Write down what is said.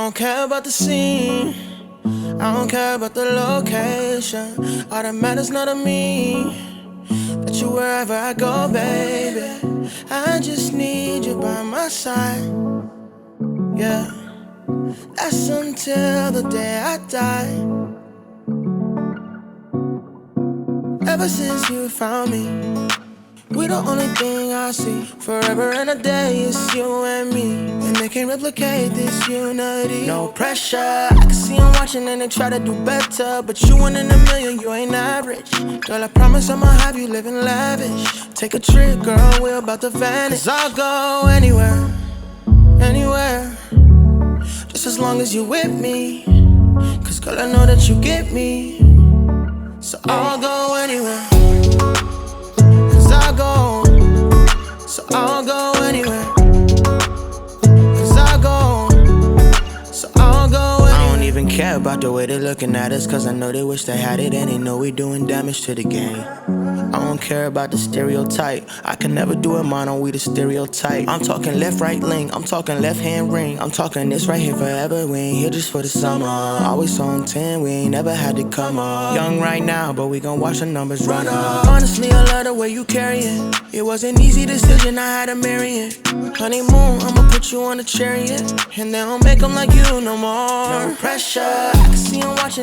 don't care about the scene, I don't care about the location. All that matters not to me, that you wherever I go, baby. I just need you by my side, yeah. That's until the day I die. Ever since you found me, we the only thing I see. Forever and a day, it's you and me, and they can't replicate this unity. No pressure, I can see them watching and they try to do better, but you one in a million, you ain't average. Girl, I promise I'ma have you living lavish. Take a trip, girl, we're about to vanish. 'Cause I'll go anywhere, anywhere, just as long as you with me. 'Cause girl, I know that you get me, so I'll go anywhere. I'll go, so I'll go anywhere. 'Cause I'll go, so I'll go anywhere. I don't even care about the way they're looking at us, 'cause I know they wish they had it and they know we doing damage to the game. I don't care about the stereotype, I can never do it mono, we the stereotype. I'm talking left, right link, I'm talking left hand ring, I'm talking this right here forever. We ain't here just for the summer, always on 10, we ain't never had to come up. Young right now, but we gon' watch the numbers run up. Honestly, I love the way you carry it. It was an easy decision, I had to marry it. Honeymoon, I'ma put you on a chariot, and they don't make them like you no more. No pressure, I can see 'em watching.